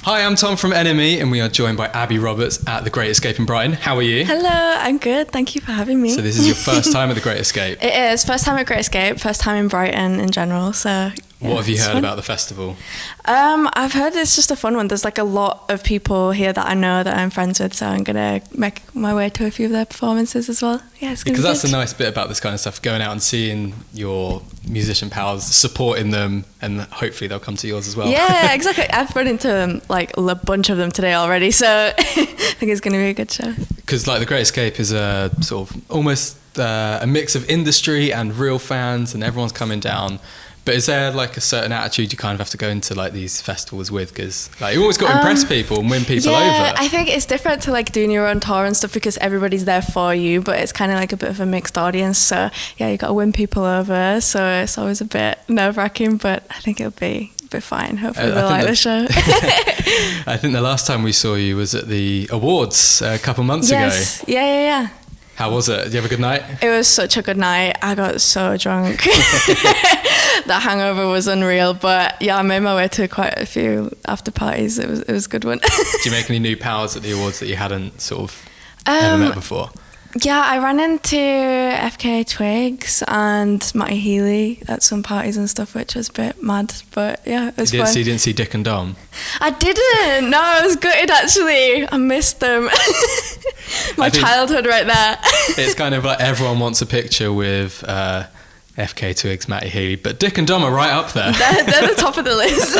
Hi, I'm Tom from NME, and we are joined by Abby Roberts at The Great Escape in Brighton. How are you? Hello, I'm good. Thank you for having me. So this is your first time at The Great Escape? It is. First time at Great Escape, first time in Brighton in general. So yeah, what have you heard about the festival? I've heard it's just a fun one. There's like a lot of people here that I know that I'm friends with, so I'm going to make my way to a few of their performances as well. Yeah, it's going to be good. Because that's the nice bit about this kind of stuff, going out and seeing your musician pals, supporting them, and hopefully they'll come to yours as well. Yeah, exactly. I've run into like a bunch of them today already, so I think it's going to be a good show. Because like The Great Escape is a sort of almost a mix of industry and real fans, and everyone's coming down. But is there like a certain attitude you kind of have to go into like these festivals with? Because like you always got to impress people and win people over. Yeah, I think it's different to like doing your own tour and stuff because everybody's there for you, but it's kind of like a bit of a mixed audience. So yeah, you got to win people over. So it's always a bit nerve-wracking, but I think it'll be fine. Hopefully they'll like the show. I think the last time we saw you was at the awards a couple months ago. Yeah. How was it? Did you have a good night? It was such a good night. I got so drunk. The hangover was unreal. But yeah, I made my way to quite a few after parties. It was a good one. Did you make any new pals at the awards that you hadn't sort of ever met before? Yeah, I ran into FK Twigs and Matty Healy at some parties and stuff, which was a bit mad, but yeah, it was fun. So you didn't see Dick and Dom? I didn't. No, I was gutted actually. I missed them. My childhood right there. It's kind of like everyone wants a picture with FK Twigs, Matty Healy, but Dick and Dom are right up there. They're the top of the list.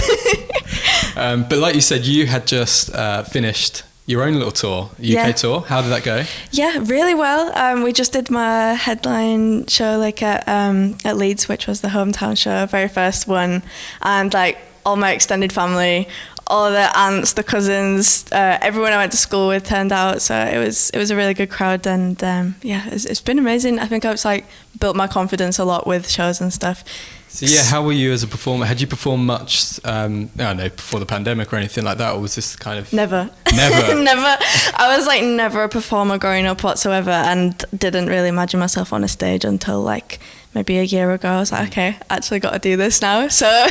But like you said, you had just finished your own little tour, UK tour. How did that go? Yeah, really well. We just did my headline show like at Leeds, which was the hometown show, very first one, and like all my extended family, all the aunts, the cousins, everyone I went to school with turned out. So it was a really good crowd, and it's been amazing. I think I've like built my confidence a lot with shows and stuff. So yeah, how were you as a performer? Had you performed much, before the pandemic or anything like that, or was this kind of... Never. Never? I was like never a performer growing up whatsoever, and didn't really imagine myself on a stage until like maybe a year ago. I was like, okay, actually got to do this now, so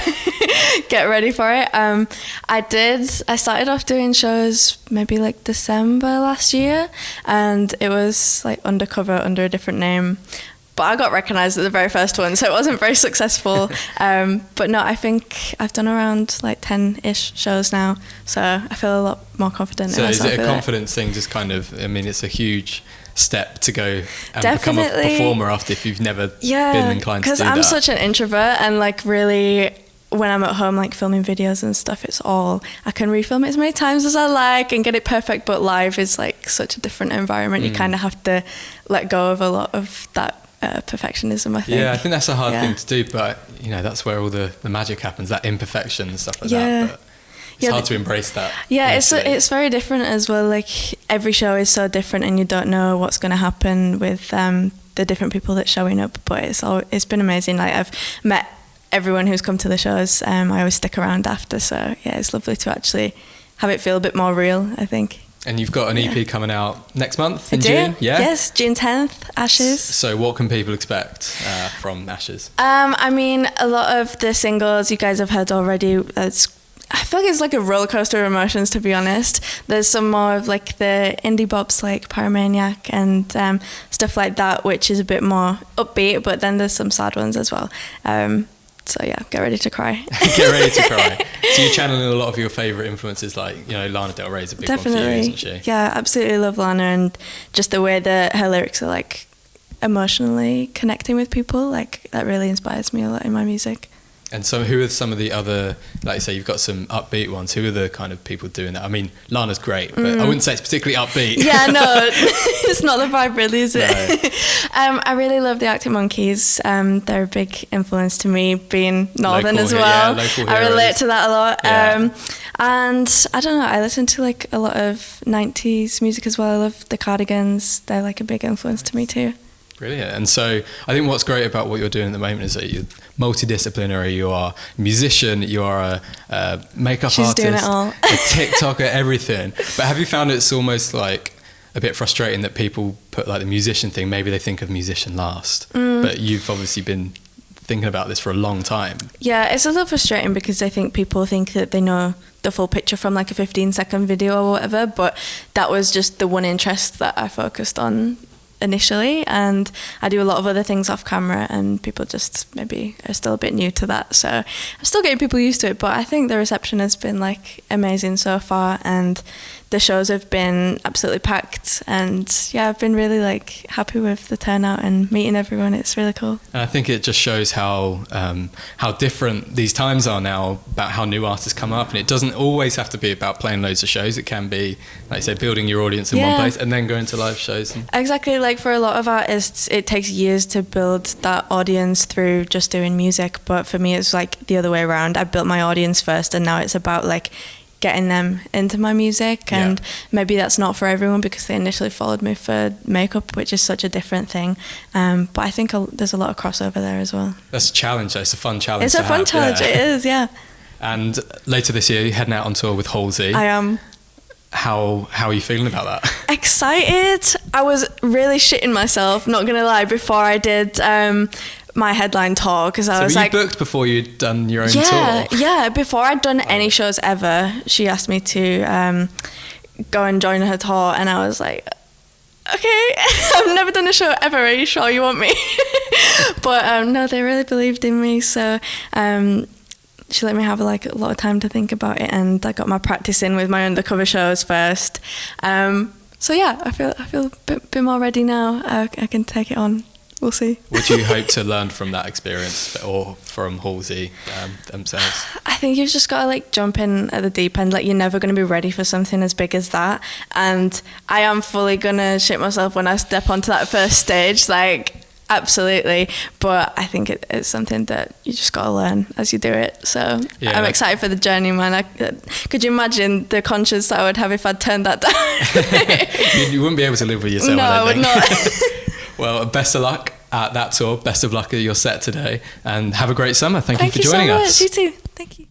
get ready for it. I started off doing shows maybe like December last year, and it was like undercover under a different name. But I got recognised at the very first one, so it wasn't very successful. But no, I think I've done around like 10-ish shows now, so I feel a lot more confident. So is it a confidence thing, just kind of, I mean, it's a huge step to go and become a performer after if you've never been inclined to do that. Because I'm such an introvert, and like really... when I'm at home like filming videos and stuff, I can refilm it as many times as I like and get it perfect, but live is like such a different environment. You kind of have to let go of a lot of that perfectionism, I think. Yeah, I think that's a hard thing to do, but you know, that's where all the magic happens, that imperfection and stuff like that. But it's hard to embrace that. Yeah, it's very different as well. Like every show is so different, and you don't know what's going to happen with the different people that's showing up, but it's been amazing. Like I've met everyone who's come to the shows. I always stick around after, so yeah, it's lovely to actually have it feel a bit more real, I think. And you've got an EP coming out next month in June? Yeah? Yes, June 10th, Ashes. So what can people expect from Ashes? I mean, a lot of the singles you guys have heard already. I feel like it's like a roller coaster of emotions, to be honest. There's some more of like the indie bops like Pyromaniac and stuff like that, which is a bit more upbeat, but then there's some sad ones as well. So yeah, get ready to cry. Get ready to cry. So you're channeling a lot of your favourite influences, like, you know, Lana Del Rey is a big one for you, isn't she? Yeah, absolutely love Lana, and just the way that her lyrics are like emotionally connecting with people, like that really inspires me a lot in my music. And so who are some of the other, like you say, you've got some upbeat ones. Who are the kind of people doing that? I mean, Lana's great, but I wouldn't say it's particularly upbeat. Yeah, no, it's not the vibe really, is it? No. I really love the Arctic Monkeys. They're a big influence to me, being northern as well. I relate to that a lot. Yeah. And I don't know, I listen to like a lot of 90s music as well. I love the Cardigans. They're like a big influence to me too. Brilliant. And so I think what's great about what you're doing at the moment is that you're multidisciplinary. You are a musician, you are a makeup artist, doing it all. a TikToker, everything. But have you found it's almost like a bit frustrating that people put like the musician thing, maybe they think of musician last, but you've obviously been thinking about this for a long time. Yeah, it's a little frustrating because I think people think that they know the full picture from like a 15-second video or whatever, but that was just the one interest that I focused on initially, and I do a lot of other things off camera, and people just maybe are still a bit new to that, so I'm still getting people used to it. But I think the reception has been like amazing so far, and the shows have been absolutely packed, and yeah, I've been really like happy with the turnout and meeting everyone. It's really cool. And I think it just shows how different these times are now, about how new artists come up, and it doesn't always have to be about playing loads of shows. It can be, like you say, building your audience in one place and then going to live shows. Exactly, like for a lot of artists it takes years to build that audience through just doing music, but for me it's like the other way around. I built my audience first, and now it's about like getting them into my music, and maybe that's not for everyone because they initially followed me for makeup, which is such a different thing, but I think there's a lot of crossover there as well. That's a challenge though. It's a fun challenge. It's a fun challenge. It is, yeah. And later this year you're heading out on tour with Halsey. I am. How are you feeling about that? Excited. I was really shitting myself, not gonna lie, before I did my headline tour, because I was like, were you booked before you'd done your own tour? Yeah, before I'd done any shows ever, she asked me to go and join her tour, and I was like, okay, I've never done a show ever, are you sure you want me? But no, they really believed in me, so she let me have like a lot of time to think about it, and I got my practice in with my undercover shows first. So yeah, I feel a bit more ready now. I can take it on. We'll see. What do you hope to learn from that experience, or from Halsey themselves? I think you've just got to like jump in at the deep end. Like, you're never going to be ready for something as big as that, and I am fully gonna shit myself when I step onto that first stage. Like, absolutely, but I think it's something that you just got to learn as you do it. So yeah, I'm excited for the journey, man. Could you imagine the conscience that I would have if I'd turned that down? You wouldn't be able to live with yourself. No, I would not. Well, best of luck at that tour. Best of luck at your set today, and have a great summer. Thank you for joining us. Thank you so much. You too. Thank you.